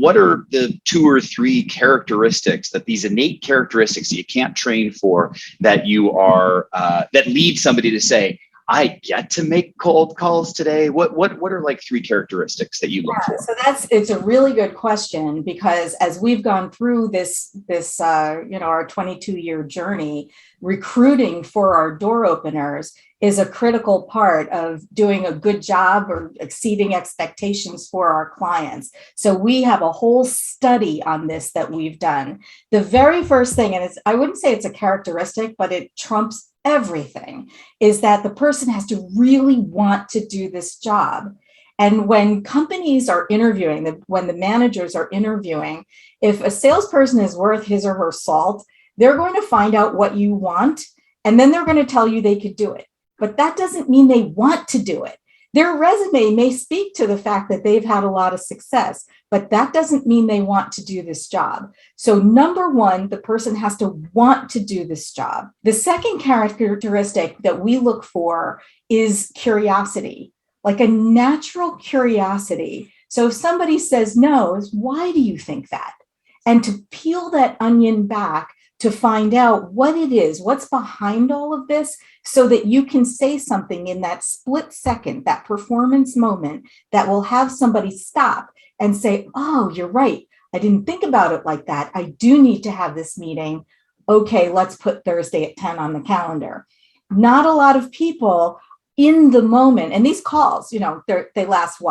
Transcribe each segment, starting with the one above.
what are the 2 or 3 characteristics, that these innate characteristics that you can't train for, that you are that lead somebody to say, I get to make cold calls today? What are like 3 characteristics that you look for? So it's a really good question, because as we've gone through this our 22-year journey, recruiting for our door openers is a critical part of doing a good job or exceeding expectations for our clients. So we have a whole study on this that we've done. The very first thing, and I wouldn't say it's a characteristic, but it trumps everything, is that the person has to really want to do this job. And when companies are interviewing, when the managers are interviewing, if a salesperson is worth his or her salt, they're going to find out what you want, and then they're going to tell you they could do it. But that doesn't mean they want to do it. Their resume may speak to the fact that they've had a lot of success, but that doesn't mean they want to do this job. So number one, the person has to want to do this job. The second characteristic that we look for is curiosity, like a natural curiosity. So if somebody says no, why do you think that? And to peel that onion back to find out what it is, what's behind all of this, so that you can say something in that split second, that performance moment, that will have somebody stop and say, oh, you're right. I didn't think about it like that. I do need to have this meeting. Okay, let's put Thursday at 10 on the calendar. Not a lot of people in the moment, and these calls, they last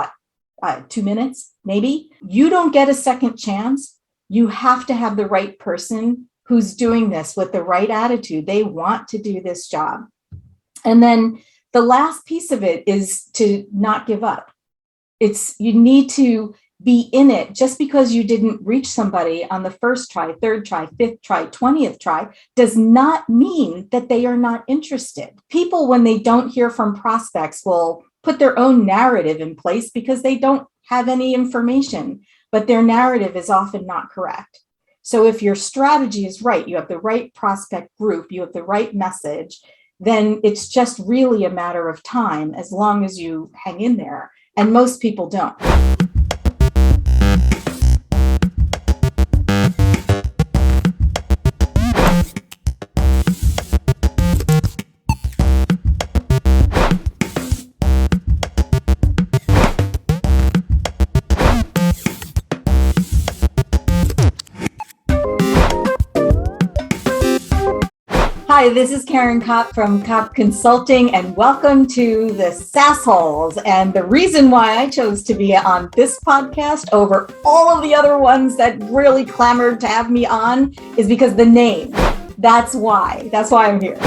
2 minutes, maybe. You don't get a second chance. You have to have the right person who's doing this with the right attitude. They want to do this job. And then the last piece of it is to not give up. You need to be in it. Just because you didn't reach somebody on the first try, third try, fifth try, 20th try, does not mean that they are not interested. People, when they don't hear from prospects, will put their own narrative in place because they don't have any information, but their narrative is often not correct. So if your strategy is right, you have the right prospect group, you have the right message, then it's just really a matter of time, as long as you hang in there. And most people don't. Hi, this is Caryn Kopp from Kopp Consulting, and welcome to the SaasHoles. And the reason why I chose to be on this podcast over all of the other ones that really clamored to have me on is because the name. That's why I'm here.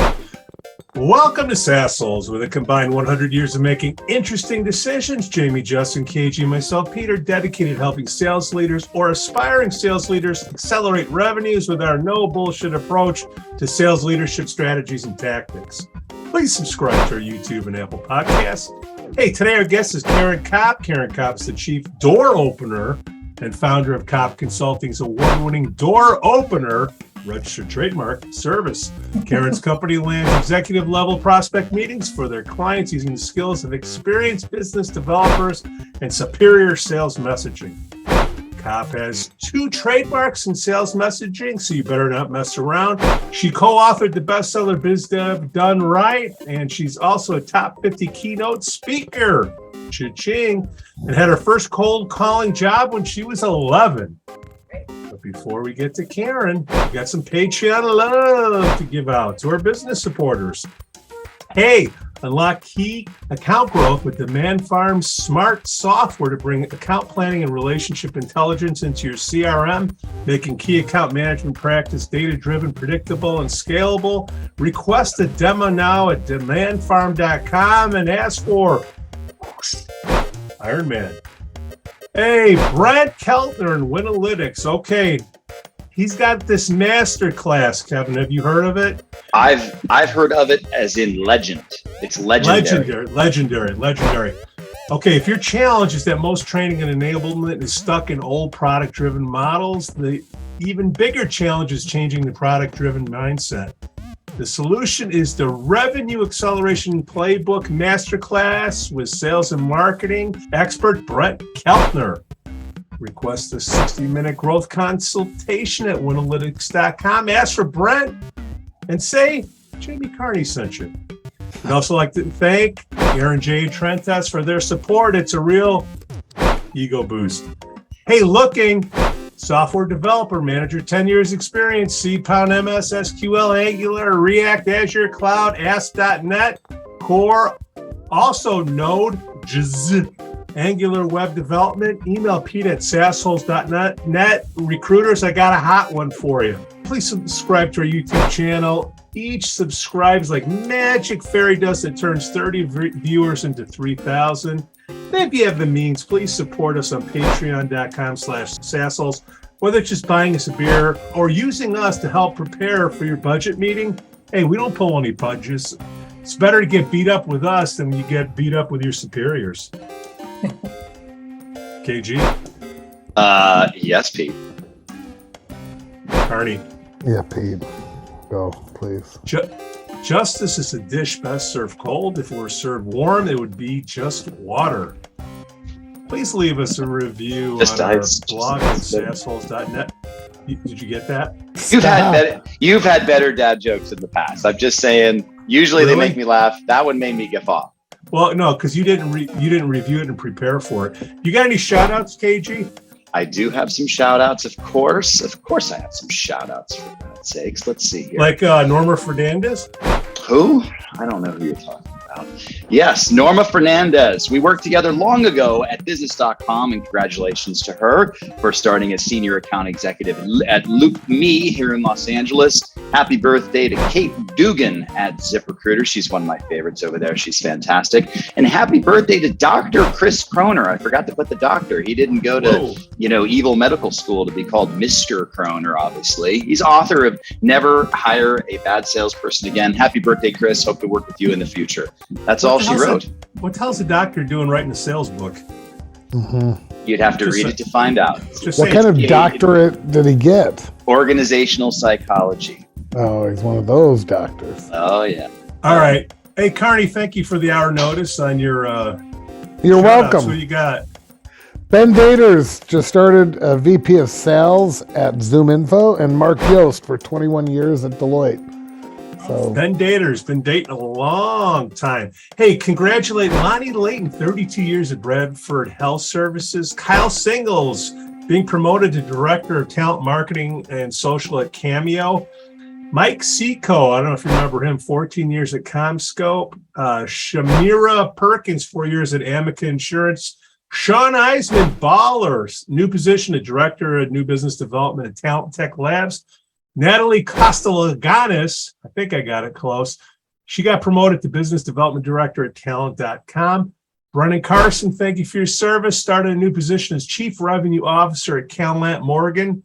Welcome to SaasHoles, with a combined 100 years of making interesting decisions. Jamie, Justin, KG, and myself, Peter, dedicated to helping sales leaders or aspiring sales leaders accelerate revenues with our no bullshit approach to sales leadership strategies and tactics. Please subscribe to our YouTube and Apple podcasts. Hey, today our guest is Caryn Kopp. Caryn Kopp is the chief door opener and founder of Kopp Consulting's award-winning door opener registered trademark service. Caryn's company lands executive level prospect meetings for their clients using the skills of experienced business developers and superior sales messaging. Kopp has 2 trademarks in sales messaging, so you better not mess around. She co-authored the bestseller Biz Dev Done Right, and she's also a top 50 keynote speaker. Cha-ching. And had her first cold calling job when she was 11. Before we get to Caryn, we got some Patreon love to give out to our business supporters. Hey, unlock key account growth with Demand Farm's smart software to bring account planning and relationship intelligence into your CRM, making key account management practice data-driven, predictable, and scalable. Request a demo now at demandfarm.com and ask for Iron Man. Hey, Brad Keltner in Winalytics. Okay, he's got this master class, Kevin. Have you heard of it? I've heard of it as in legend. It's legendary. Legendary. Okay, if your challenge is that most training and enablement is stuck in old product-driven models, the even bigger challenge is changing the product-driven mindset. The solution is the Revenue Acceleration Playbook Masterclass with sales and marketing expert Brett Keltner. Request a 60-minute growth consultation at winalytics.com. Ask for Brent and say Jamie Carney sent you. I'd also like to thank Aaron J. Trentas for their support. It's a real ego boost. Hey, looking, software developer manager, 10 years experience, C, Pound, MS, SQL, Angular, React, Azure, Cloud, ASP.NET, Core, also Node, Angular web development. Email Pete at SaasHoles.net. Recruiters, I got a hot one for you. Please subscribe to our YouTube channel. Each subscribes like magic fairy dust that turns 30 viewers into 3,000. If you have the means, please support us on patreon.com/SaasHoles. Whether it's just buying us a beer or using us to help prepare for your budget meeting. Hey, we don't pull any punches. It's better to get beat up with us than you get beat up with your superiors. KG? Yes, Pete. Carney? Yeah, Pete. Go, please. Justice is a dish best served cold. If it were served warm, it would be just water. Please leave us a review on our blog at SaasHoles.net. Did you get that? You've had better dad jokes in the past. I'm just saying. Usually They make me laugh. That one made me guffaw off. Well, no, because you didn't review it and prepare for it. You got any shout outs, KG? I do have some shout outs, of course. Of course I have some shout outs, for God's sakes. Let's see here. Like Norma Fernandez? Who? I don't know who you're talking about. Yes, Norma Fernandez. We worked together long ago at business.com, and congratulations to her for starting as senior account executive at Loop Me here in Los Angeles. Happy birthday to Kate Dugan at ZipRecruiter. She's one of my favorites over there. She's fantastic. And happy birthday to Dr. Chris Kroner. I forgot to put the doctor. He didn't go to, evil medical school to be called Mr. Kroner, obviously. He's author of Never Hire a Bad Salesperson Again. Happy birthday, Chris. Hope to work with you in the future. That's all she wrote. What the hell's a doctor doing writing a sales book? Mm-hmm. You'd have to read it to find out. What kind of doctorate did he get? Organizational psychology. Oh, he's one of those doctors. Oh, yeah. All right. Hey, Carney, thank you for the hour notice on your You're welcome. What you got? Ben Daters just started a VP of Sales at ZoomInfo, and Mark Yost for 21 years at Deloitte. So Ben Daters been dating a long time. Hey, congratulate Lonnie Layton, 32 years at Bradford Health Services. Kyle Singles being promoted to Director of Talent Marketing and Social at Cameo. Mike Seco, I don't know if you remember him, 14 years at CommScope. Shamira Perkins, 4 years at Amica Insurance. Sean Eisman, Ballers, new position of Director of New Business Development at Talent Tech Labs. Natalie Costelaganis, I think I got it close. She got promoted to Business Development Director at Talent.com. Brennan Carson, thank you for your service. Started a new position as Chief Revenue Officer at CalAmp Morgan.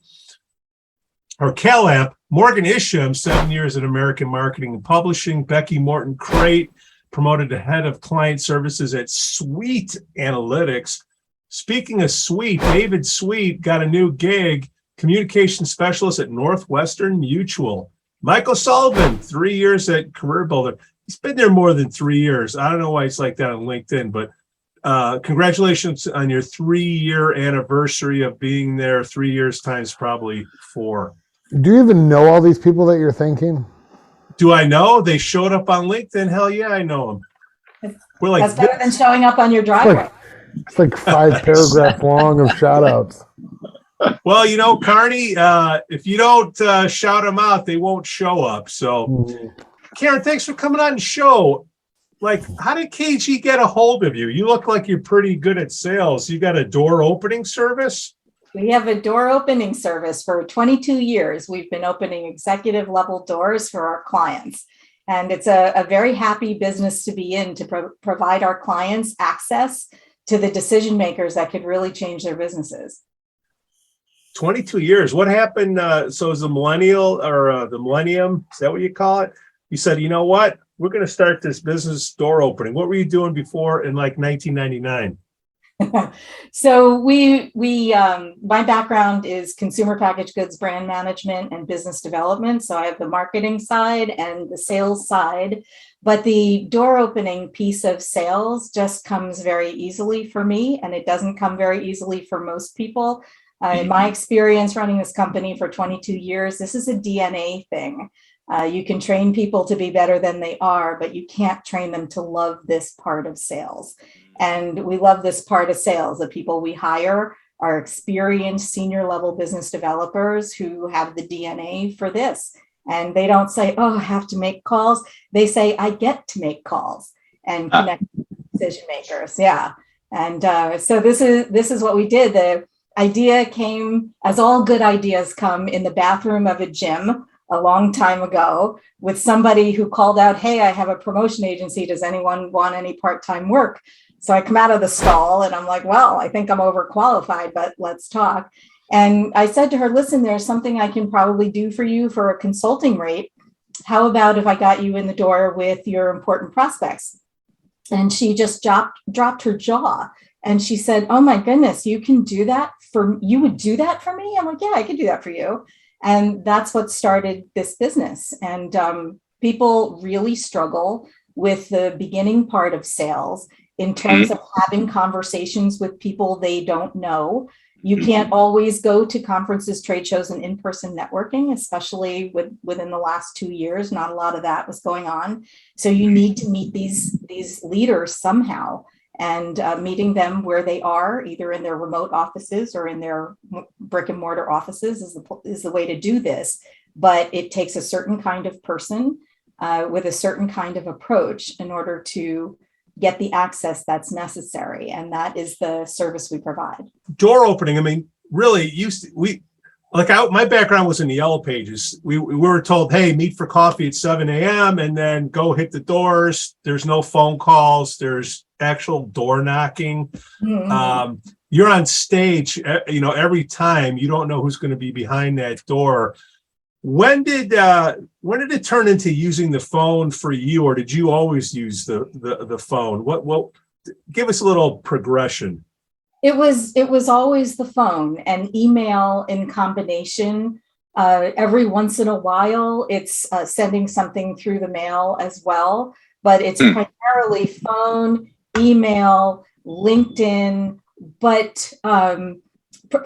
Morgan Isham, 7 years at American Marketing and Publishing. Becky Morton Crate, promoted to Head of Client Services at Sweet Analytics. Speaking of Sweet, David Sweet got a new gig, Communication Specialist at Northwestern Mutual. Michael Sullivan, 3 years at Career Builder. He's been there more than 3 years. I don't know why he's like that on LinkedIn, but congratulations on your 3-year anniversary of being there. 3 years times probably 4. do you even know all these people that you're thinking? Do I know? They showed up on LinkedIn. Hell yeah, I know them. We're like, That's better than showing up on your driveway. It's like 5 paragraphs long of shout outs. well, Carney, if you don't shout them out, they won't show up. So, Karen, thanks for coming on the show. Like, how did KG get a hold of you? You look like you're pretty good at sales. You got a door opening service? We have a door opening service for 22 years. We've been opening executive level doors for our clients. And it's a very happy business to be in, to provide our clients access to the decision makers that could really change their businesses. 22 years. What happened? So is the millennial or the millennium, is that what you call it? You said, you know what? We're going to start this business door opening. What were you doing before in like 1999? So my background is consumer packaged goods, brand management, and business development. So I have the marketing side and the sales side, but the door opening piece of sales just comes very easily for me, and it doesn't come very easily for most people. In my experience running this company for 22 years, this is a DNA thing. You can train people to be better than they are, but you can't train them to love this part of sales. And we love this part of sales. The people we hire are experienced senior level business developers who have the DNA for this. And they don't say, oh, I have to make calls. They say, I get to make calls and connect with decision makers. Yeah. And so this is what we did. The idea came, as all good ideas come, in the bathroom of a gym a long time ago with somebody who called out, hey, I have a promotion agency. Does anyone want any part-time work? So I come out of the stall and I'm like, well, I think I'm overqualified, but let's talk. And I said to her, listen, there's something I can probably do for you for a consulting rate. How about if I got you in the door with your important prospects? And she just dropped her jaw. And she said, oh my goodness, you would do that for me? I'm like, yeah, I could do that for you. And that's what started this business. And people really struggle with the beginning part of sales in terms of having conversations with people they don't know. You can't always go to conferences, trade shows, and in-person networking, especially within the last 2 years. Not a lot of that was going on. So you need to meet these leaders somehow, and meeting them where they are, either in their remote offices or in their brick and mortar offices is the way to do this. But it takes a certain kind of person with a certain kind of approach in order to get the access that's necessary. And that is the service we provide. Door opening, I mean, really, my background was in the Yellow Pages. We were told, hey, meet for coffee at 7 a.m. and then go hit the doors. There's no phone calls. There's actual door knocking. Mm-hmm. You're on stage, every time. You don't know who's going to be behind that door. When did it turn into using the phone for you, or did you always use the phone? What give us a little progression. It was always the phone and email in combination. Every once in a while, it's sending something through the mail as well, but it's primarily phone, email, LinkedIn, but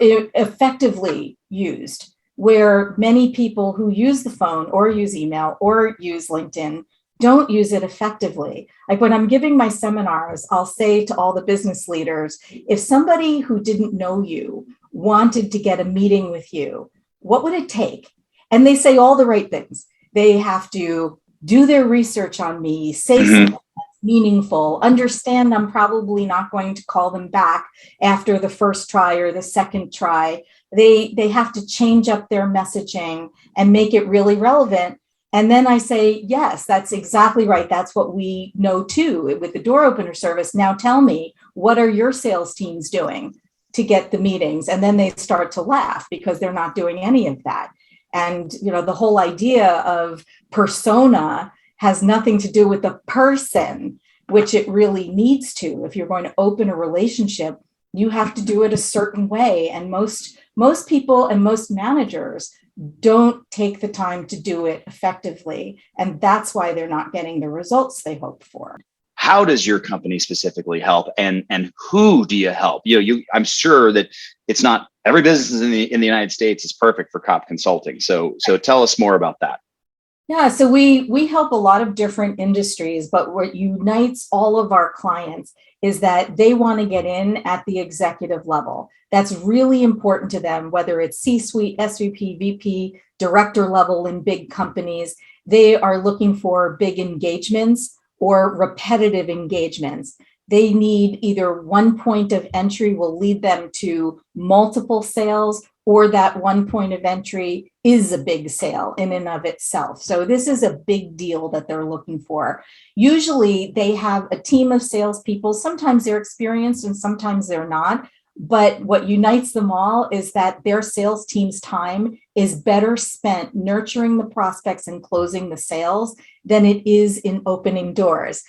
effectively used. Where many people who use the phone or use email or use LinkedIn don't use it effectively. Like when I'm giving my seminars, I'll say to all the business leaders, if somebody who didn't know you wanted to get a meeting with you, what would it take? And they say all the right things. They have to do their research on me, say something meaningful, understand I'm probably not going to call them back after the first try or the second try. They have to change up their messaging and make it really relevant. And then I say, yes, that's exactly right. That's what we know too with the door opener service. Now tell me, what are your sales teams doing to get the meetings? And then they start to laugh because they're not doing any of that. And the whole idea of persona has nothing to do with the person, which it really needs to. If you're going to open a relationship, you have to do it a certain way. And most people and most managers don't take the time to do it effectively. And that's why they're not getting the results they hope for. How does your company specifically help, and who do you help? I'm sure that it's not every business in the United States is perfect for Kopp Consulting. So tell us more about that. Yeah, so we help a lot of different industries, but what unites all of our clients is that they want to get in at the executive level. That's really important to them, whether it's C-suite, SVP, VP, director level in big companies. They are looking for big engagements or repetitive engagements. They need either one point of entry will lead them to multiple sales, or that one point of entry is a big sale in and of itself. So this is a big deal that they're looking for. Usually they have a team of salespeople. Sometimes they're experienced and sometimes they're not. But what unites them all is that their sales team's time is better spent nurturing the prospects and closing the sales than it is in opening doors.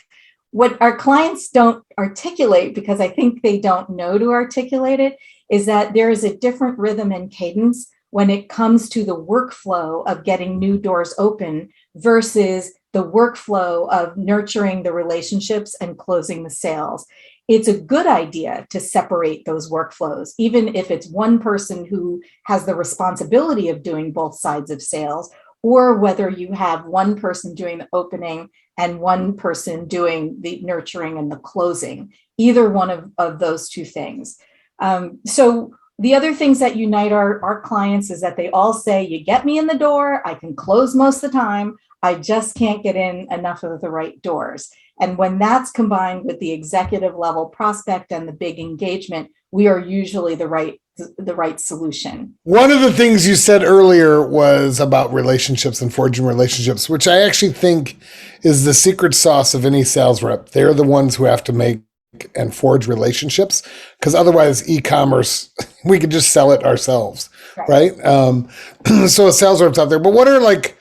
what our clients don't articulate, because I think they don't know to articulate it, is that there is a different rhythm and cadence when it comes to the workflow of getting new doors open versus the workflow of nurturing the relationships and closing the sales. It's a good idea to separate those workflows, even if it's one person who has the responsibility of doing both sides of sales, or whether you have one person doing the opening and one person doing the nurturing and the closing, either one of those two things. So the other things that unite our clients is that they all say, you get me in the door, I can close most of the time, I just can't get in enough of the right doors. And when that's combined with the executive level prospect and the big engagement, we are usually the right solution. One of the things you said earlier was about relationships and forging relationships, which I actually think is the secret sauce of any sales rep. They're the ones who have to make and forge relationships, because otherwise e-commerce, we could just sell it ourselves, right? So a sales rep's out there. But what are like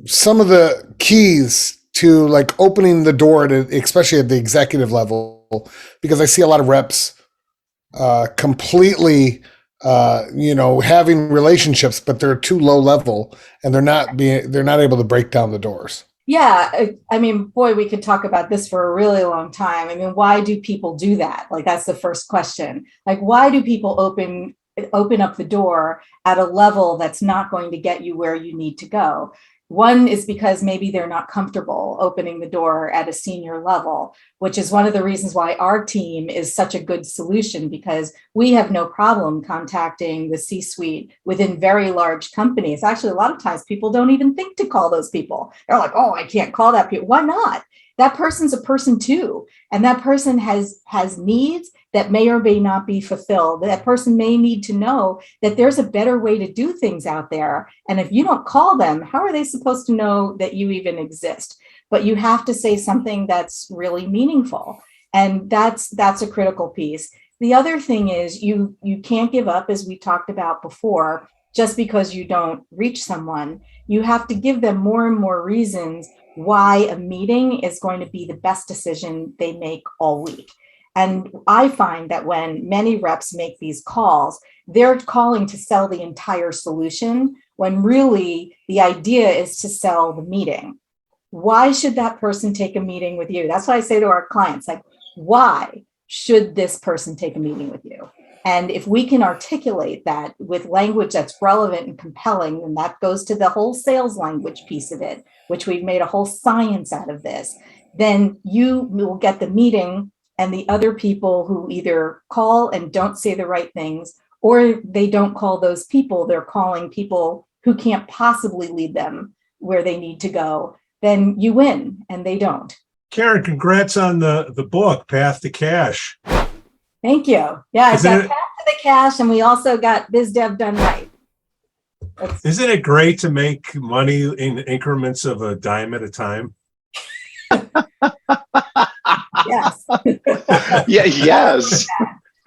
some of the keys to like opening the door, especially at the executive level? Because I see a lot of reps completely, having relationships, but they're too low level and they're not able to break down the doors. Yeah, I mean, boy, we could talk about this for a really long time. I mean, why do people do that? Like, that's the first question. Like, why do people open up the door at a level that's not going to get you where you need to go? One is because maybe they're not comfortable opening the door at a senior level, which is one of the reasons why our team is such a good solution, because we have no problem contacting the C-suite within very large companies. Actually, a lot of times people don't even think to call those people. They're like, oh, I can't call that people. Why not? That person's a person too. And that person has needs that may or may not be fulfilled. That person may need to know that there's a better way to do things out there. And if you don't call them, how are they supposed to know that you even exist? But you have to say something that's really meaningful. And that's a critical piece. The other thing is you can't give up, as we talked about before, just because you don't reach someone. You have to give them more and more reasons why a meeting is going to be the best decision they make all week. And I find that when many reps make these calls, they're calling to sell the entire solution, when really the idea is to sell the meeting. Why should that person take a meeting with you? That's what I say to our clients, like, why should this person take a meeting with you? And if we can articulate that with language that's relevant and compelling, and that goes to the whole sales language piece of it, which we've made a whole science out of this, then you will get the meeting, and the other people who either call and don't say the right things, or they don't call those people, they're calling people who can't possibly lead them where they need to go, then you win and they don't. Caryn, congrats on the book, Path to Cash. Thank you. Yeah, I've got Path to the Cash, and we also got Biz Dev Done Right. Isn't it great to make money in increments of a dime at a time? Yes. Yeah, yes.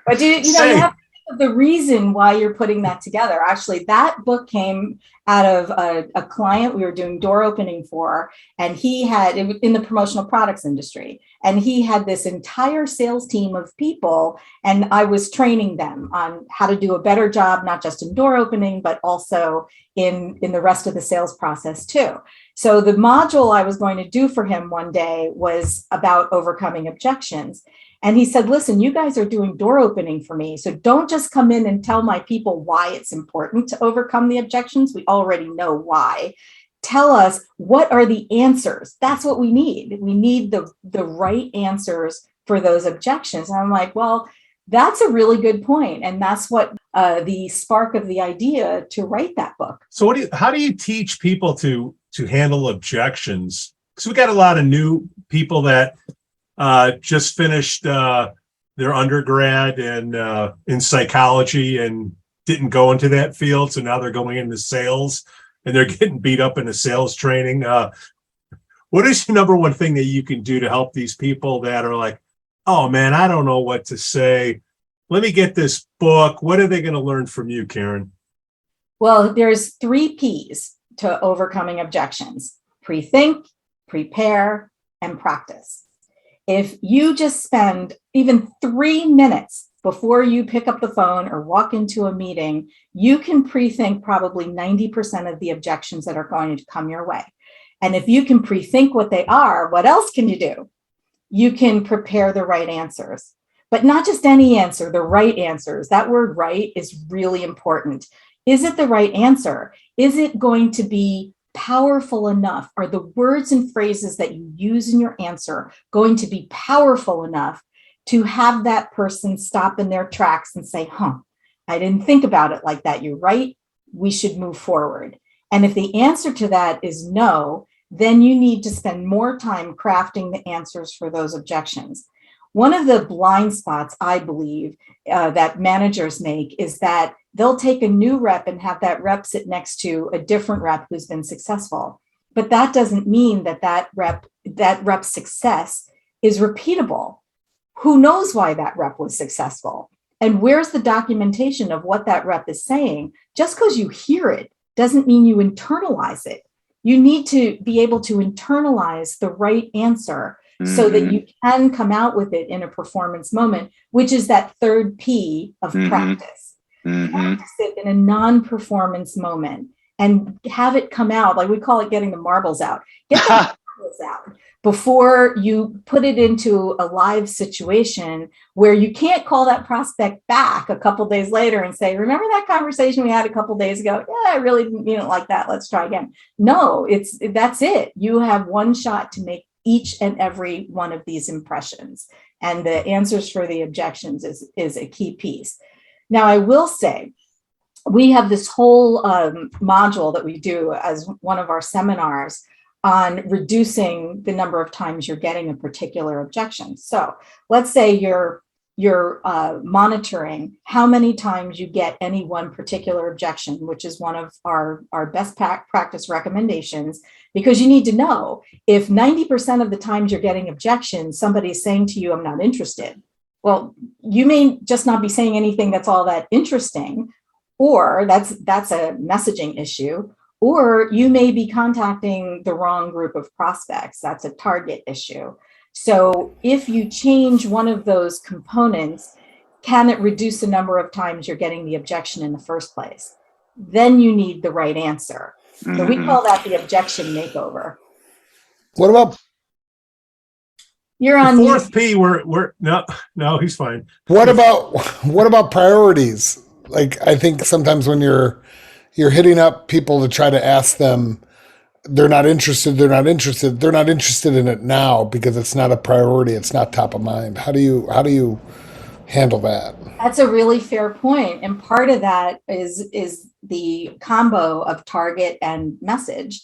But you have to think of the reason why you're putting that together. Actually, that book came out of a client we were doing door opening for, and he had in the promotional products industry, and he had this entire sales team of people, and I was training them on how to do a better job, not just in door opening, but also in the rest of the sales process too. So the module I was going to do for him one day was about overcoming objections. And he said, listen, you guys are doing door opening for me, so don't just come in and tell my people why it's important to overcome the objections. We already know why. Tell us, what are the answers? That's what we need. We need the right answers for those objections. And I'm like, well, that's a really good point. And that's what the spark of the idea to write that book. So how do you teach people to handle objections? Because we got a lot of new people that just finished their undergrad in psychology and didn't go into that field. So now they're going into sales and they're getting beat up in the sales training. What is the number one thing that you can do to help these people that are like, oh man, I don't know what to say. Let me get this book. What are they going to learn from you, Caryn? Well, there's 3 P's to overcoming objections: pre-think, prepare, and practice. If you just spend even 3 minutes before you pick up the phone or walk into a meeting, you can pre-think probably 90% of the objections that are going to come your way. And if you can pre-think what they are, what else can you do? You can prepare the right answers, but not just any answer, the right answers. That word right is really important. Is it the right answer? Is it going to be powerful enough? Are the words and phrases that you use in your answer going to be powerful enough to have that person stop in their tracks and say, I didn't think about it like that. You're right. We should move forward. And if the answer to that is no, then you need to spend more time crafting the answers for those objections. One of the blind spots, I believe, that managers make is that they'll take a new rep and have that rep sit next to a different rep who's been successful. But that doesn't mean that rep's success is repeatable. Who knows why that rep was successful? And where's the documentation of what that rep is saying? Just because you hear it doesn't mean you internalize it. You need to be able to internalize the right answer so that you can come out with it in a performance moment, which is that third P of practice. Practice it in a non-performance moment and have it come out, like we call it getting the marbles out. Get the marbles out before you put it into a live situation where you can't call that prospect back a couple days later and say, remember that conversation we had a couple days ago? Yeah, I really didn't mean it like that. Let's try again. No, that's it. You have one shot to make each and every one of these impressions. And the answers for the objections is a key piece. Now, I will say, we have this whole module that we do as one of our seminars on reducing the number of times you're getting a particular objection. So let's say you're monitoring how many times you get any one particular objection, which is one of our best practice recommendations, because you need to know if 90% of the times you're getting objections, somebody's saying to you, I'm not interested. Well, you may just not be saying anything that's all that interesting, or that's a messaging issue, or you may be contacting the wrong group of prospects. That's a target issue. So if you change one of those components, can it reduce the number of times you're getting the objection in the first place? Then you need the right answer. So we call that the objection makeover. What about you're on the fourth P? We're no, he's fine. What about priorities? Like, I think sometimes when you're hitting up people to try to ask them, they're not interested in it now because it's not a priority. It's not top of mind. How do you handle that? That's a really fair point. And part of that is the combo of target and message.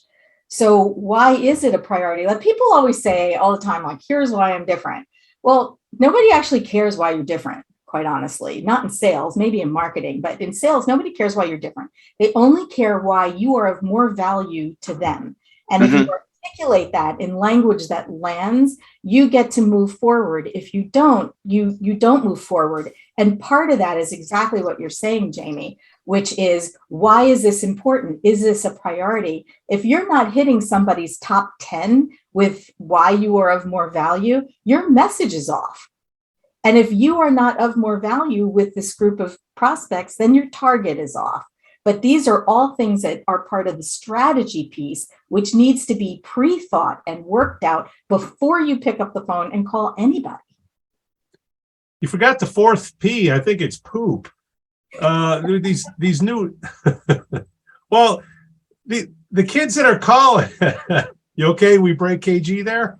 So why is it a priority? Like, people always say all the time, like, here's why I'm different. Well, nobody actually cares why you're different, quite honestly. Not in sales, maybe in marketing, but in sales, nobody cares why you're different. They only care why you are of more value to them. And if you articulate that in language that lands, you get to move forward. If you don't, you don't move forward. And part of that is exactly what you're saying, Jamie, which is, why is this important? Is this a priority? If you're not hitting somebody's top 10 with why you are of more value, your message is off. And if you are not of more value with this group of prospects, then your target is off. But these are all things that are part of the strategy piece, which needs to be pre-thought and worked out before you pick up the phone and call anybody. You forgot the fourth P. I think it's poop. These new, well, the kids that are calling, you okay? We break KG there.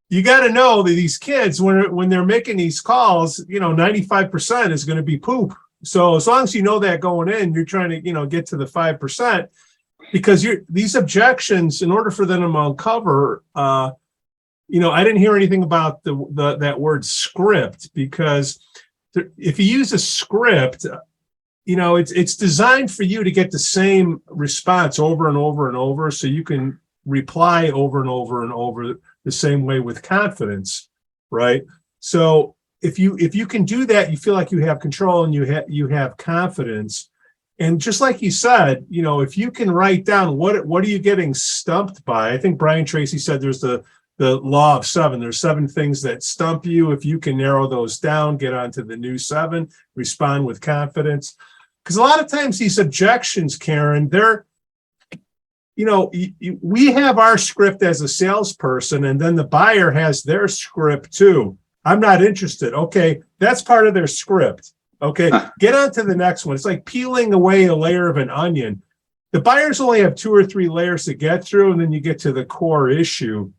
You got to know that these kids, when they're making these calls, 95% is going to be poop. So as long as you know that going in, you're trying to, get to the 5%, because these objections, in order for them to uncover, I didn't hear anything about that word script, because if you use a script, it's designed for you to get the same response over and over and over, so you can reply over and over and over the same way with confidence, right? So if you can do that, you feel like you have control and you have confidence. And just like you said, if you can write down what are you getting stumped by? I think Brian Tracy said there's the the law of seven. There's 7 things that stump you. If you can narrow those down, get on to the new 7, respond with confidence. Because a lot of times these objections, Caryn, they're, we have our script as a salesperson, and then the buyer has their script too. I'm not interested. Okay, that's part of their script. Okay, get on to the next one. It's like peeling away a layer of an onion. The buyers only have 2 or 3 layers to get through, and then you get to the core issue.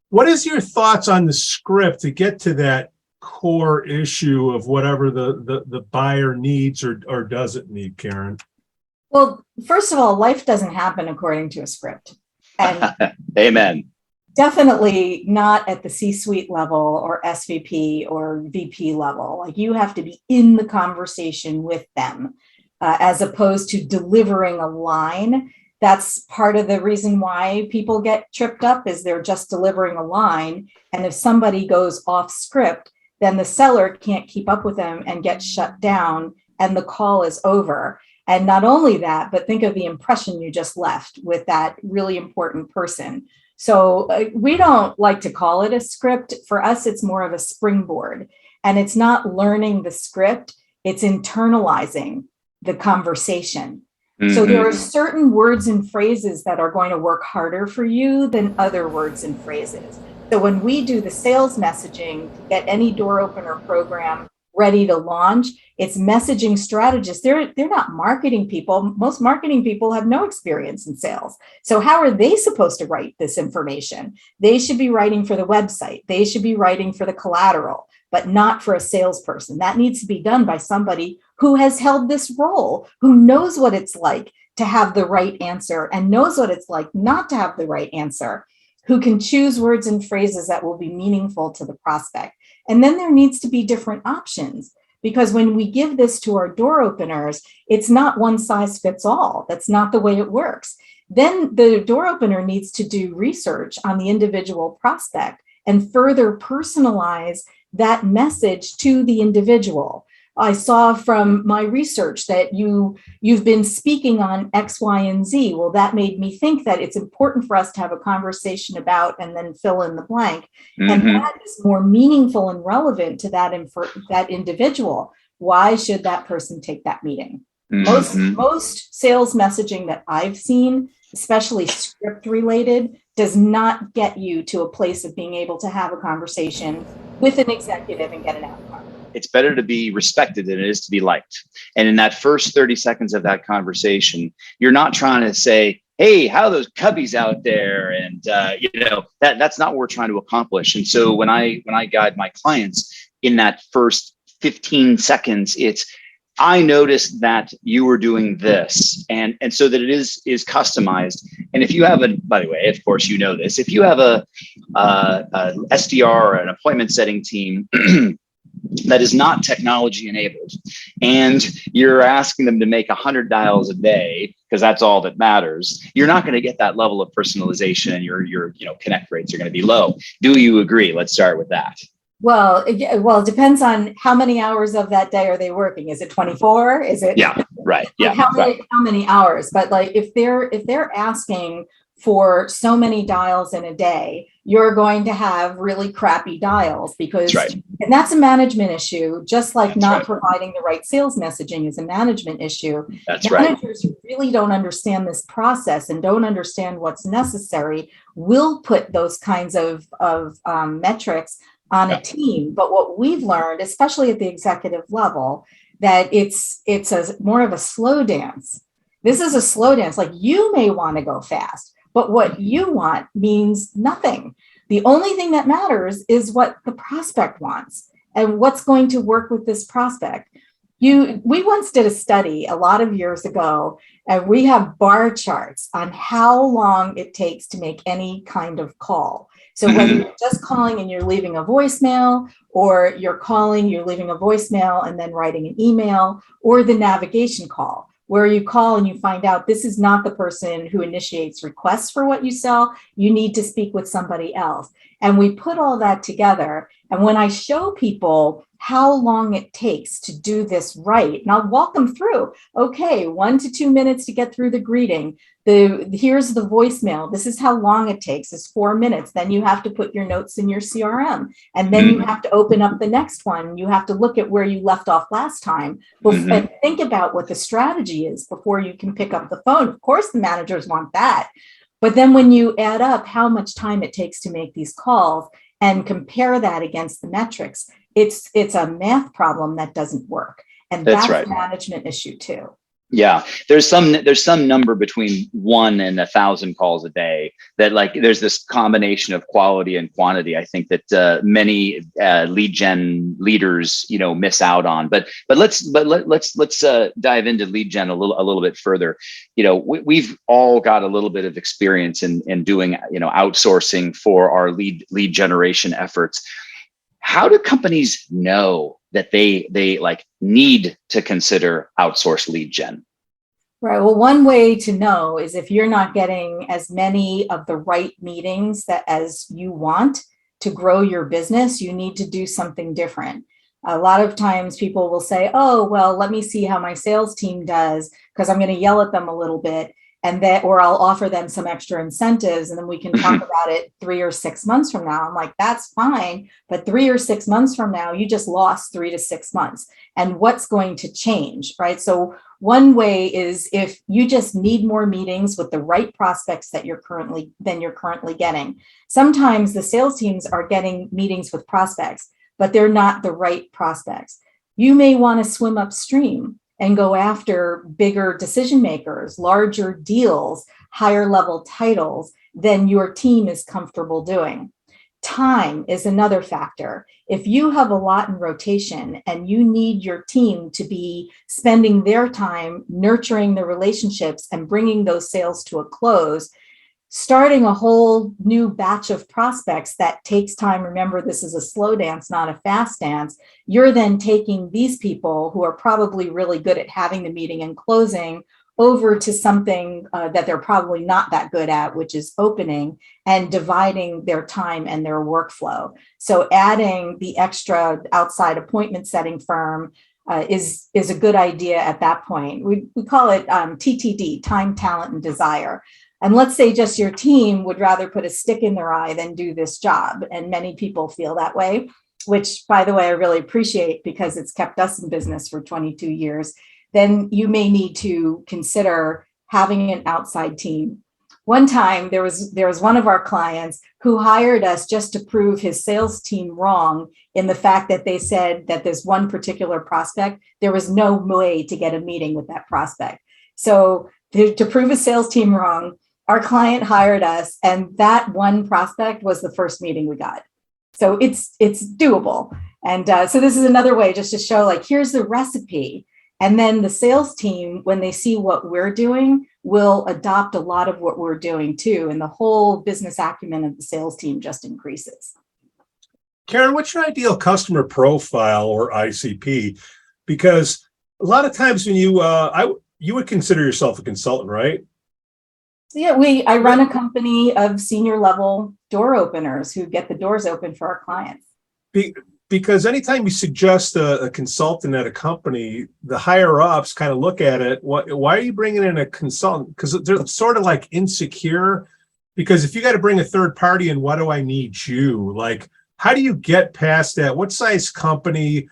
What is your thoughts on the script to get to that core issue of whatever the buyer needs or doesn't need, Caryn? Well, first of all, life doesn't happen according to a script. And Amen. Definitely not at the C-suite level or SVP or VP level. Like, you have to be in the conversation with them, as opposed to delivering a line. That's part of the reason why people get tripped up, is they're just delivering a line. And if somebody goes off script, then the seller can't keep up with them and gets shut down and the call is over. And not only that, but think of the impression you just left with that really important person. So we don't like to call it a script. For us, it's more of a springboard. And it's not learning the script, it's internalizing the conversation. Mm-hmm. So there are certain words and phrases that are going to work harder for you than other words and phrases. So when we do the sales messaging to get any door opener program ready to launch, it's messaging strategists. They're not marketing people. Most marketing people have no experience in sales. So how are they supposed to write this information? They should be writing for the website. They should be writing for the collateral, but not for a salesperson. That needs to be done by somebody who has held this role, who knows what it's like to have the right answer and knows what it's like not to have the right answer, who can choose words and phrases that will be meaningful to the prospect. And then there needs to be different options, because when we give this to our door openers, it's not one size fits all. That's not the way it works. Then the door opener needs to do research on the individual prospect and further personalize that message to the individual. I saw from my research that you've been speaking on X, Y, and Z. Well, that made me think that it's important for us to have a conversation about, and then fill in the blank. Mm-hmm. And that is more meaningful and relevant to that individual. Why should that person take that meeting? Mm-hmm. Most sales messaging that I've seen, especially script related, does not get you to a place of being able to have a conversation with an executive and get an outcome. It's better to be respected than it is to be liked. And in that first 30 seconds of that conversation, you're not trying to say, hey, how are those cubbies out there? And that's not what we're trying to accomplish. And so when I guide my clients in that first 15 seconds, I noticed that you were doing this, and so that it is customized. And if you have by the way, of course, you know this, if you have a SDR or an appointment setting team that is not technology enabled, and you're asking them to make 100 dials a day because that's all that matters, you're not going to get that level of personalization, and your connect rates are going to be low. Do you agree? Let's start with that. Well, it depends on how many hours of that day are they working. Is it 24? Is it? Yeah, right. Yeah, how many hours? But like, if they're asking for so many dials in a day, you're going to have really crappy dials, because that's right. And that's a management issue, just like that's not right. Providing the right sales messaging is a management issue. That's Managers right. who really don't understand this process and don't understand what's necessary will put those kinds of metrics on a team. But what we've learned, especially at the executive level, that it's more of a slow dance. This is a slow dance. Like, you may want to go fast, but what you want means nothing. The only thing that matters is what the prospect wants and what's going to work with this prospect. We once did a study a lot of years ago, and we have bar charts on how long it takes to make any kind of call. So whether you're just calling and you're leaving a voicemail, or you're calling, you're leaving a voicemail and then writing an email, or the navigation call, where you call and you find out this is not the person who initiates requests for what you sell, you need to speak with somebody else. And we put all that together. And when I show people how long it takes to do this right, and I'll walk them through, okay, 1 to 2 minutes to get through the greeting. Here's the voicemail. This is how long it takes. It's 4 minutes. Then you have to put your notes in your CRM. And then you have to open up the next one. You have to look at where you left off last time. And think about what the strategy is before you can pick up the phone. Of course, the managers want that. But then when you add up how much time it takes to make these calls and compare that against the metrics, it's a math problem that doesn't work. And that's right. A management issue too. Yeah, there's some number between 1 and 1,000 calls a day that, like, there's this combination of quality and quantity. I think that many lead gen leaders, miss out on. But let's dive into lead gen a little bit further. We've all got a little bit of experience in doing outsourcing for our lead generation efforts. How do companies know that they like need to consider outsourced lead gen? Right. Well, one way to know is if you're not getting as many of the right meetings as you want to grow your business, you need to do something different. A lot of times people will say, oh, well, let me see how my sales team does, because I'm going to yell at them a little bit. Or I'll offer them some extra incentives, and then we can talk about it 3 or 6 months from now. I'm like, that's fine. But 3 or 6 months from now, you just lost 3 to 6 months. And what's going to change, right? So one way is if you just need more meetings with the right prospects that you're currently getting. Sometimes the sales teams are getting meetings with prospects, but they're not the right prospects. You may want to swim upstream and go after bigger decision makers, larger deals, higher level titles than your team is comfortable doing. Time is another factor. If you have a lot in rotation and you need your team to be spending their time nurturing the relationships and bringing those sales to a close, starting a whole new batch of prospects that takes time. Remember, this is a slow dance, not a fast dance. You're then taking these people who are probably really good at having the meeting and closing over to something that they're probably not that good at, which is opening, and dividing their time and their workflow. So adding the extra outside appointment setting firm is a good idea at that point. We call it TTD, time, talent, and desire. And let's say just your team would rather put a stick in their eye than do this job. And many people feel that way, which, by the way, I really appreciate because it's kept us in business for 22 years. Then you may need to consider having an outside team. One time there was one of our clients who hired us just to prove his sales team wrong in the fact that they said that this one particular prospect, there was no way to get a meeting with that prospect. So to prove his sales team wrong, our client hired us, and that one prospect was the first meeting we got. So it's doable. And so this is another way just to show, like, here's the recipe. And then the sales team, when they see what we're doing, will adopt a lot of what we're doing too. And the whole business acumen of the sales team just increases. Caryn, what's your ideal customer profile or ICP? Because a lot of times when you would consider yourself a consultant, right? Yeah, I run a company of senior level door openers who get the doors open for our clients. Because anytime you suggest a consultant at a company, the higher ups kind of look at it. Why are you bringing in a consultant? Because they're sort of like insecure. Because if you got to bring a third party in, why do I need you? Like, how do you get past that? What size company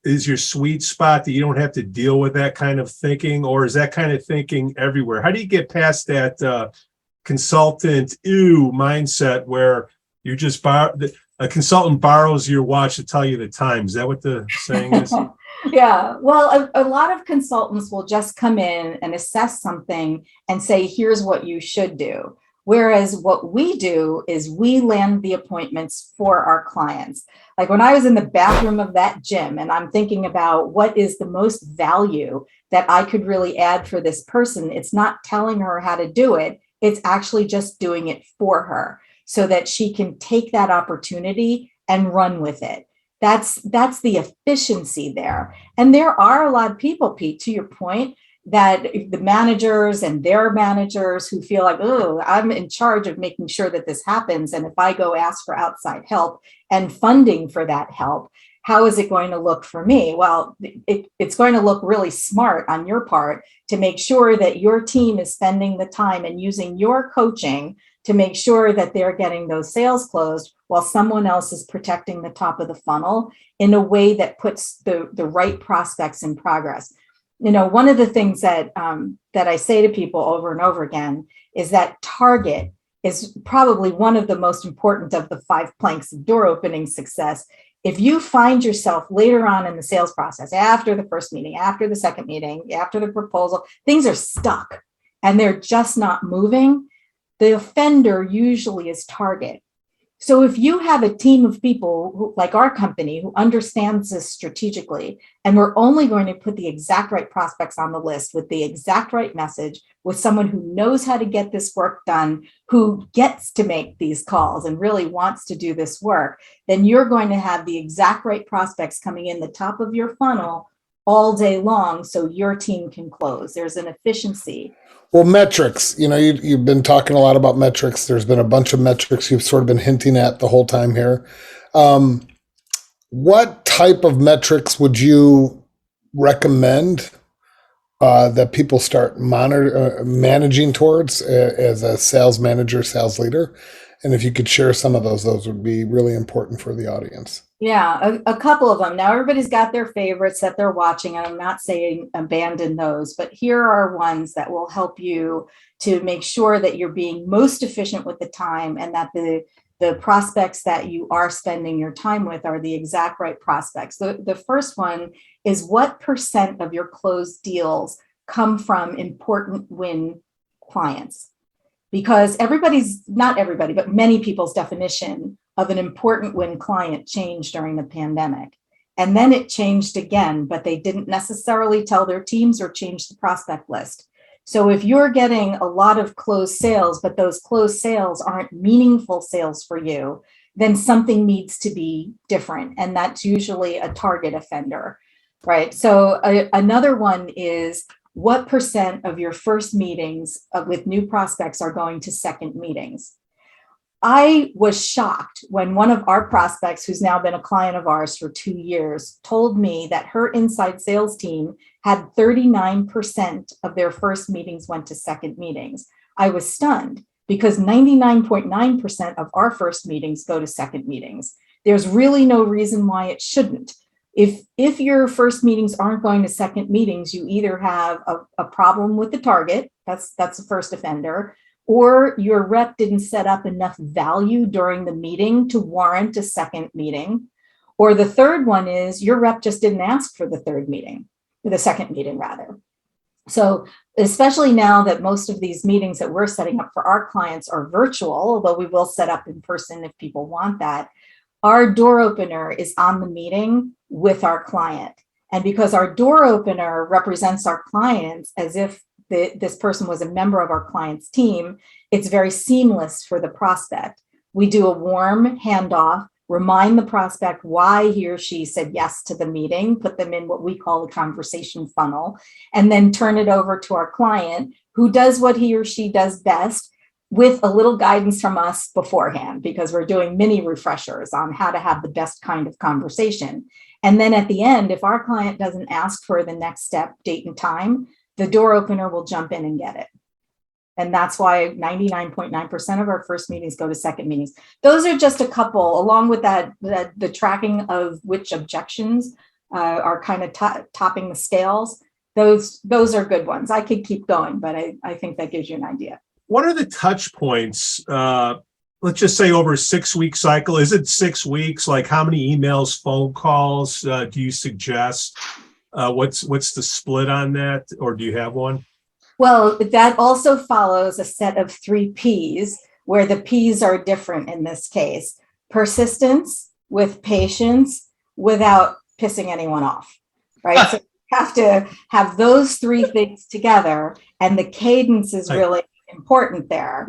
is your sweet spot that you don't have to deal with that kind of thinking, or is that kind of thinking everywhere? How do you get past that consultant mindset where you're just a consultant borrows your watch to tell you the time? Is that what the saying is? Yeah, well, a lot of consultants will just come in and assess something and say, here's what you should do. Whereas what we do is we land the appointments for our clients. Like when I was in the bathroom of that gym and I'm thinking about what is the most value that I could really add for this person, it's not telling her how to do it. It's actually just doing it for her so that she can take that opportunity and run with it. That's the efficiency there. And there are a lot of people, Pete, to your point, that the managers and their managers who feel like, oh, I'm in charge of making sure that this happens. And if I go ask for outside help and funding for that help, how is it going to look for me? Well, it's going to look really smart on your part to make sure that your team is spending the time and using your coaching to make sure that they're getting those sales closed while someone else is protecting the top of the funnel in a way that puts the right prospects in progress. You know, one of the things that I say to people over and over again is that target is probably one of the most important of the 5 planks of door opening success. If you find yourself later on in the sales process, after the first meeting, after the second meeting, after the proposal, things are stuck and they're just not moving, the offender usually is target. So if you have a team of people who, like our company, who understands this strategically, and we're only going to put the exact right prospects on the list with the exact right message, with someone who knows how to get this work done, who gets to make these calls and really wants to do this work, then you're going to have the exact right prospects coming in the top of your funnel all day long so your team can close. There's an efficiency. Well, metrics, you know, you've been talking a lot about metrics. There's been a bunch of metrics you've sort of been hinting at the whole time here. What type of metrics would you recommend that people start managing towards as a sales manager, sales leader? And if you could share some of those would be really important for the audience. Yeah, a couple of them. Now, everybody's got their favorites that they're watching, and I'm not saying abandon those, but here are ones that will help you to make sure that you're being most efficient with the time and that the prospects that you are spending your time with are the exact right prospects. The first one is what % of your closed deals come from important win clients? Because not everybody, but many people's definition of an important win client changed during the pandemic. And then it changed again, but they didn't necessarily tell their teams or change the prospect list. So if you're getting a lot of closed sales, but those closed sales aren't meaningful sales for you, then something needs to be different. And that's usually a target offender, right? So another one is, what % of your first meetings with new prospects are going to second meetings? I was shocked when one of our prospects, who's now been a client of ours for 2 years, told me that her inside sales team had 39% of their first meetings went to second meetings. I was stunned because 99.9% of our first meetings go to second meetings. There's really no reason why it shouldn't. If your first meetings aren't going to second meetings, you either have a problem with the target, that's the first offender, or your rep didn't set up enough value during the meeting to warrant a second meeting. Or the third one is your rep just didn't ask for the second meeting rather. So especially now that most of these meetings that we're setting up for our clients are virtual, although we will set up in person if people want that, our door opener is on the meeting with our client. And because our door opener represents our clients as if this person was a member of our client's team, it's very seamless for the prospect. We do a warm handoff, remind the prospect why he or she said yes to the meeting, put them in what we call a conversation funnel, and then turn it over to our client who does what he or she does best, with a little guidance from us beforehand, because we're doing mini refreshers on how to have the best kind of conversation. And then at the end, if our client doesn't ask for the next step, date and time, the door opener will jump in and get it. And that's why 99.9% of our first meetings go to second meetings. Those are just a couple, along with that the tracking of which objections are kind of topping the scales. Those are good ones. I could keep going, but I think that gives you an idea. What are the touch points? Let's just say over a 6-week cycle. Is it 6 weeks? Like how many emails, phone calls do you suggest? What's the split on that? Or do you have one? Well, that also follows a set of 3 Ps, where the Ps are different in this case. Persistence with patience without pissing anyone off, right? So you have to have those 3 things together, and the cadence is really important there.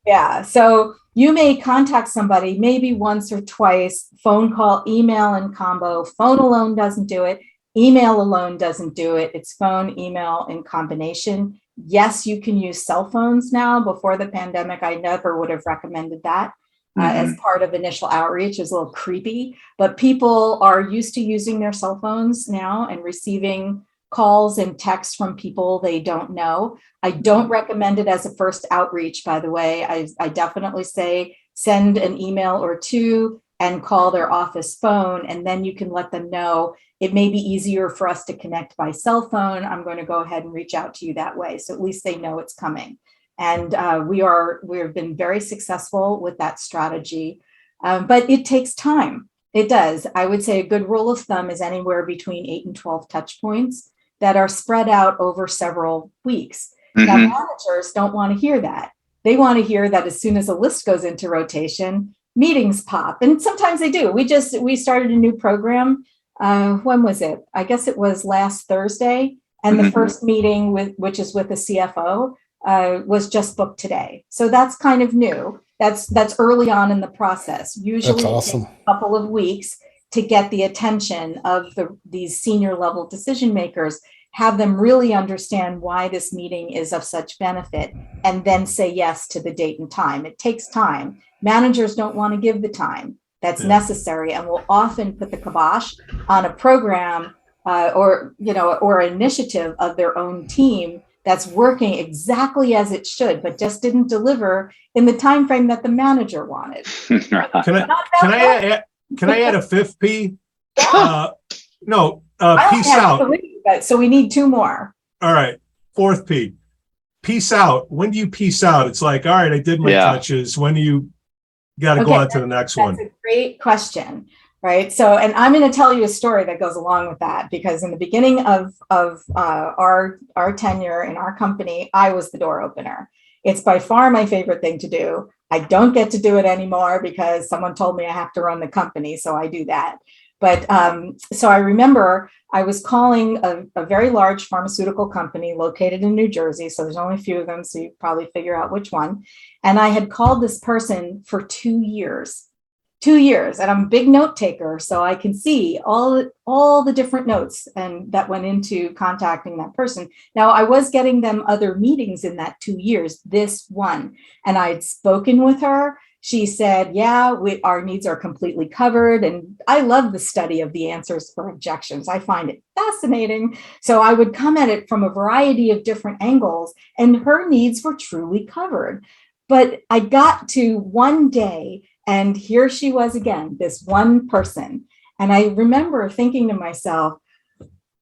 Yeah. So you may contact somebody maybe once or twice, phone call, email in combo. Phone alone doesn't do it. Email alone doesn't do it. It's phone, email in combination. Yes, you can use cell phones now. Before the pandemic, I never would have recommended that as part of initial outreach. It's a little creepy, but people are used to using their cell phones now and receiving calls and texts from people they don't know. I don't recommend it as a first outreach, by the way. I definitely say send an email or two and call their office phone, and then you can let them know it may be easier for us to connect by cell phone. I'm going to go ahead and reach out to you that way. So at least they know it's coming. And we have been very successful with that strategy, but it takes time. It does. I would say a good rule of thumb is anywhere between 8 and 12 touch points that are spread out over several weeks. Now, managers don't want to hear that. They want to hear that as soon as a list goes into rotation, meetings pop. And sometimes they do. We started a new program. When was it? I guess it was last Thursday. And the first meeting, which is with the CFO, was just booked today. So that's kind of new. That's early on in the process. Usually that's awesome. It takes a couple of weeks to get the attention of these senior level decision makers, have them really understand why this meeting is of such benefit, and then say yes to the date and time. It takes time. Managers don't want to give the time that's necessary, and will often put the kibosh on a program or an initiative of their own team that's working exactly as it should, but just didn't deliver in the time frame that the manager wanted. Can I add a fifth P? Yeah. Peace out. 3, so we need 2 more. All right. Fourth P. Peace out. When do you peace out? It's like, all right, I did my touches. When do you got to go on to the next one? That's a great question, right? So, and I'm going to tell you a story that goes along with that, because in the beginning of our tenure in our company, I was the door opener. It's by far my favorite thing to do. I don't get to do it anymore because someone told me I have to run the company, so I do that. But so I remember I was calling a very large pharmaceutical company located in New Jersey. So there's only a few of them, so you probably figure out which one. And I had called this person for 2 years. 2 years, and I'm a big note taker, so I can see all the different notes and that went into contacting that person. Now, I was getting them other meetings in that 2 years, this one, and I had spoken with her. She said, yeah, our needs are completely covered. And I love the study of the answers for objections. I find it fascinating. So I would come at it from a variety of different angles, and her needs were truly covered. But I got to one day, and here she was again, this one person. And I remember thinking to myself,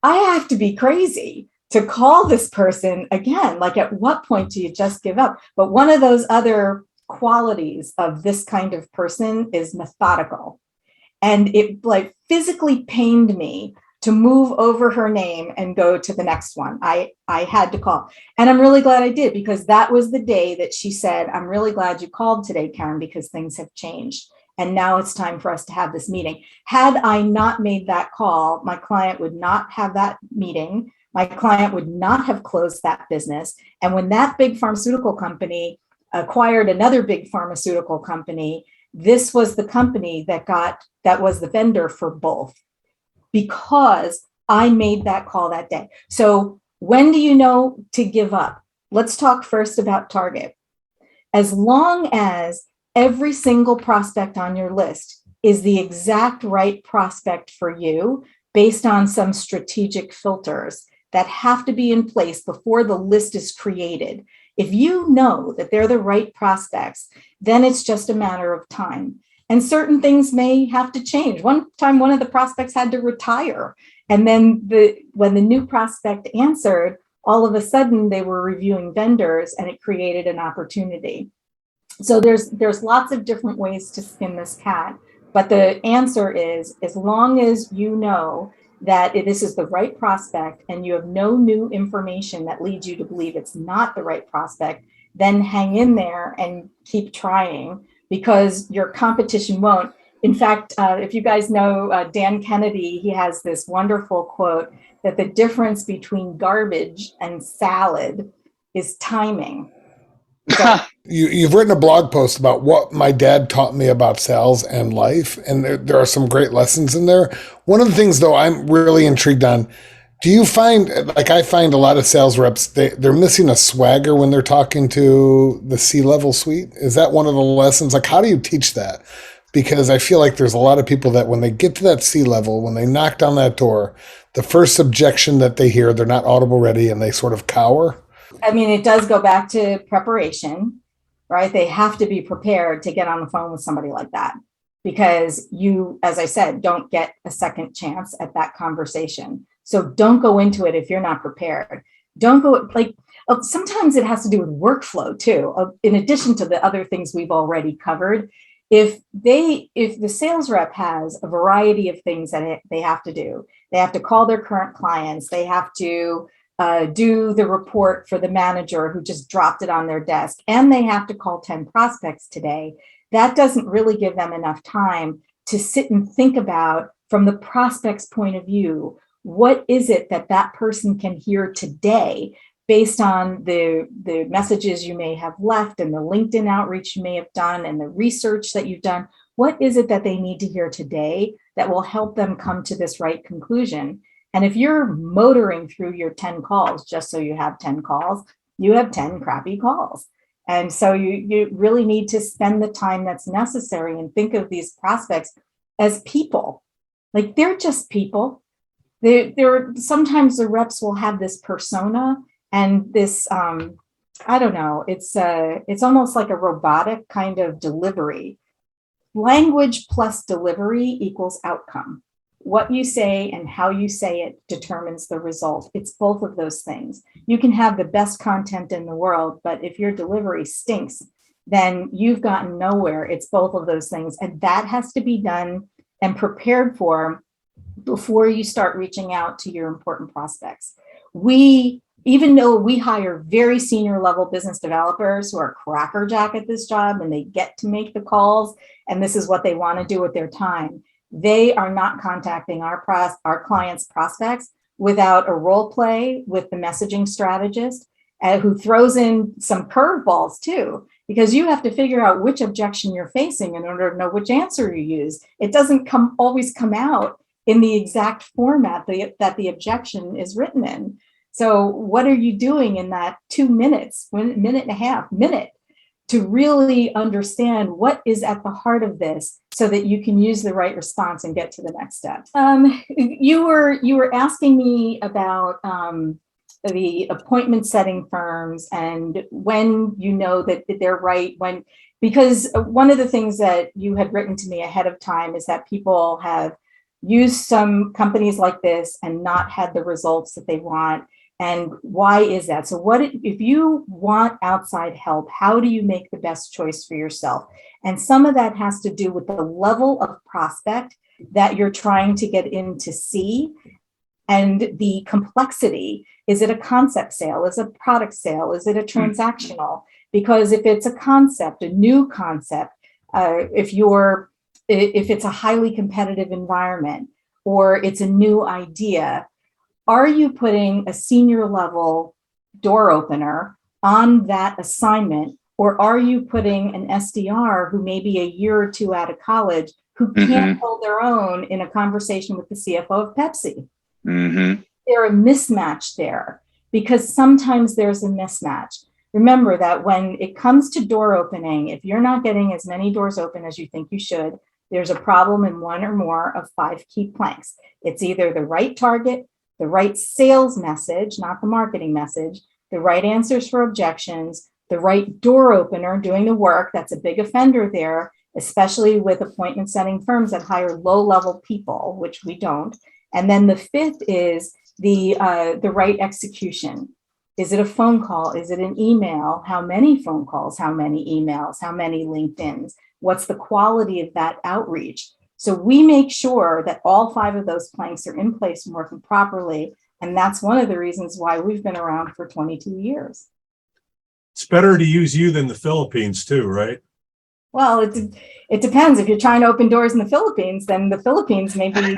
I have to be crazy to call this person again. Like, at what point do you just give up? But one of those other qualities of this kind of person is methodical. And it like physically pained me to move over her name and go to the next one. I had to call. And I'm really glad I did, because that was the day that she said, I'm really glad you called today, Caryn, because things have changed. And now it's time for us to have this meeting. Had I not made that call, my client would not have that meeting. My client would not have closed that business. And when that big pharmaceutical company acquired another big pharmaceutical company, this was the company that was the vendor for both, because I made that call that day. So when do you know to give up? Let's talk first about target. As long as every single prospect on your list is the exact right prospect for you, based on some strategic filters that have to be in place before the list is created. If you know that they're the right prospects, then it's just a matter of time. And certain things may have to change. One time, one of the prospects had to retire. And then when the new prospect answered, all of a sudden they were reviewing vendors, and it created an opportunity. So there's lots of different ways to skin this cat. But the answer is, as long as you know that this is the right prospect and you have no new information that leads you to believe it's not the right prospect, then hang in there and keep trying, because your competition won't. In fact, if you guys know Dan Kennedy, he has this wonderful quote that the difference between garbage and salad is timing. You've written a blog post about what my dad taught me about sales and life, and there are some great lessons in there. One of the things, though, I'm really intrigued on, do you find, like I find a lot of sales reps, they're missing a swagger when they're talking to the C-level suite? Is that one of the lessons? Like, how do you teach that? Because I feel like there's a lot of people that when they get to that C-level, when they knock down that door, the first objection that they hear, they're not audible ready and they sort of cower. I mean, it does go back to preparation, right? They have to be prepared to get on the phone with somebody like that because you, as I said, don't get a second chance at that conversation. So don't go into it if you're not prepared. Don't go sometimes it has to do with workflow too. In addition to the other things we've already covered, if the sales rep has a variety of things that they have to do, they have to call their current clients, they have to do the report for the manager who just dropped it on their desk, and they have to call 10 prospects today. That doesn't really give them enough time to sit and think about, from the prospect's point of view, what is it that person can hear today based on the messages you may have left and the LinkedIn outreach you may have done and the research that you've done. What is it that they need to hear today that will help them come to this right conclusion? And if you're motoring through your 10 calls, just so you have 10 calls, you have 10 crappy calls. And so you really need to spend the time that's necessary and think of these prospects as people. Like, they're just people. They're sometimes the reps will have this persona and this, I don't know, it's almost like a robotic kind of delivery. Language plus delivery equals outcome. What you say and how you say it determines the result. It's both of those things. You can have the best content in the world, but if your delivery stinks, then you've gotten nowhere. It's both of those things. And that has to be done and prepared for before you start reaching out to your important prospects. Even though we hire very senior level business developers who are crackerjack at this job and they get to make the calls, and this is what they want to do with their time, they are not contacting our clients' prospects without a role play with the messaging strategist who throws in some curveballs too, because you have to figure out which objection you're facing in order to know which answer you use. It doesn't always come out in the exact format that the objection is written in. So what are you doing in that 2 minutes, minute and a half, to really understand what is at the heart of this so that you can use the right response and get to the next step? You were asking me about the appointment setting firms and when you know that they're right, because one of the things that you had written to me ahead of time is that people have used some companies like this and not had the results that they want. And why is that? So if you want outside help, how do you make the best choice for yourself? And some of that has to do with the level of prospect that you're trying to get in to see and the complexity. Is it a concept sale? Is it a product sale? Is it a transactional? Because if it's a concept, a new concept, if it's a highly competitive environment or it's a new idea, are you putting a senior level door opener on that assignment, or are you putting an SDR who may be a year or two out of college who can't hold their own in a conversation with the CFO of Pepsi? There's a mismatch there because sometimes there's a mismatch. Remember that when it comes to door opening, if you're not getting as many doors open as you think you should, there's a problem in one or more of 5 key planks. It's either the right target, the right sales message, not the marketing message, the right answers for objections, the right door opener doing the work. That's a big offender there, especially with appointment setting firms that hire low-level people, which we don't. And then the 5th is the right execution. Is it a phone call? Is it an email? How many phone calls? How many emails? How many LinkedIns? What's the quality of that outreach? So we make sure that all 5 of those planks are in place and working properly. And that's one of the reasons why we've been around for 22 years. It's better to use you than the Philippines too, right? Well, it depends. If you're trying to open doors in the Philippines, then the Philippines may be.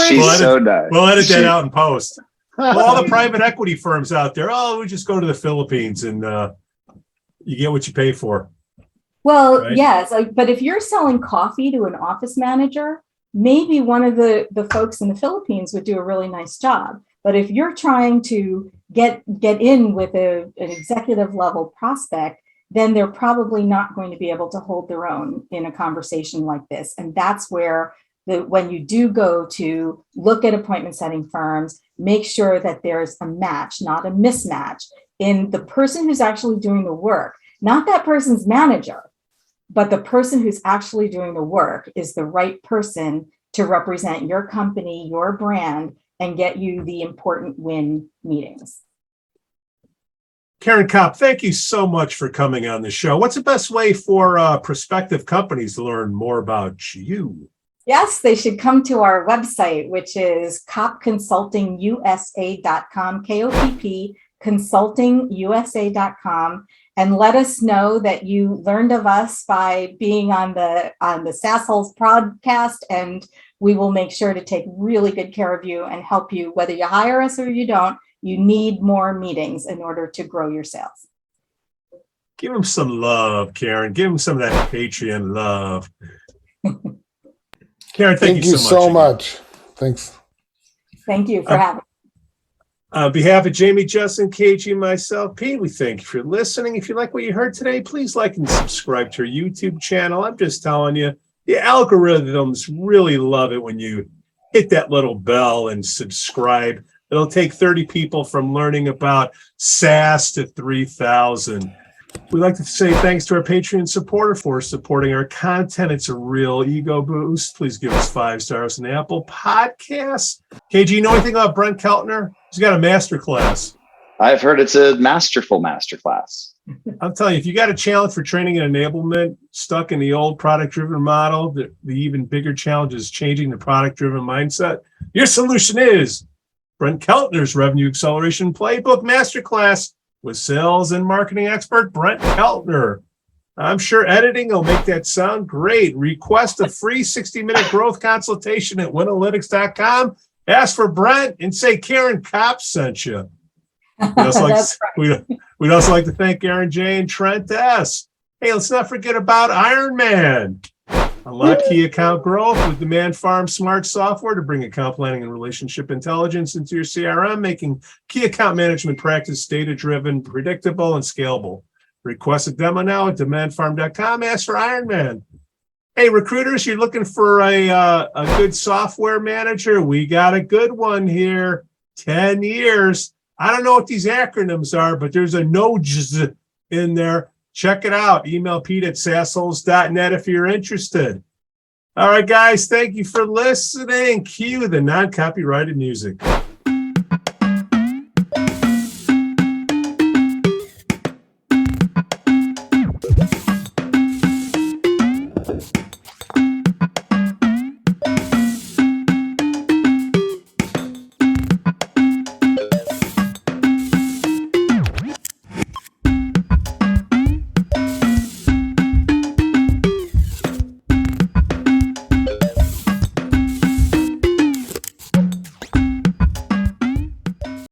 She's so nice. We'll edit that out in post. all the private equity firms out there, we just go to the Philippines and you get what you pay for. Well, right? yes, but if you're selling coffee to an office manager, maybe one of the folks in the Philippines would do a really nice job. But if you're trying to get in with an executive level prospect, then they're probably not going to be able to hold their own in a conversation like this. And that's where when you do go to look at appointment setting firms, make sure that there's a match, not a mismatch, in the person who's actually doing the work, not that person's manager, but the person who's actually doing the work is the right person to represent your company, your brand, and get you the important win meetings. Caryn Kopp, thank you so much for coming on the show. What's the best way for prospective companies to learn more about you? Yes, they should come to our website, which is koppconsultingusa.com, KOPP consultingusa.com, and let us know that you learned of us by being on the SaasHoles podcast, and we will make sure to take really good care of you and help you, whether you hire us or you don't. You need more meetings in order to grow your sales. Give them some love, Caryn. Give them some of that Patreon love. Caryn, thank you so much. Thanks. Thank you for having me. On behalf of Jamie, Justin, KG, and myself, Pete, we thank you for listening. If you like what you heard today, please like and subscribe to our YouTube channel. I'm just telling you, the algorithms really love it when you hit that little bell and subscribe. It'll take 30 people from learning about SaaS to 3,000. We'd like to say thanks to our Patreon supporter for supporting our content. It's a real ego boost. Please give us 5 stars on Apple Podcasts. KG, you know anything about Brent Keltner? He's got a masterclass. I've heard it's a masterful masterclass. I'm telling you, if you got a challenge for training and enablement, stuck in the old product-driven model, the even bigger challenge is changing the product-driven mindset. Your solution is Brent Keltner's Revenue Acceleration Playbook Masterclass with sales and marketing expert Brent Keltner. I'm sure editing will make that sound great. Request a free 60-minute growth consultation at winalytics.com. Ask for Brent and say Caryn Kopp sent you. We'd also like to thank Aaron J. and Trent S. Hey, let's not forget about Iron Man. Unlock key account growth with Demand Farm Smart Software to bring account planning and relationship intelligence into your CRM, making key account management practice data-driven, predictable, and scalable. Request a demo now at demandfarm.com. Ask for Iron Man. Hey, recruiters, you're looking for a good software manager? We got a good one here. 10 years. I don't know what these acronyms are, but there's a NOJS in there. Check it out. Email Pete at saasholes.net if you're interested. All right, guys, thank you for listening. Cue the non-copyrighted music.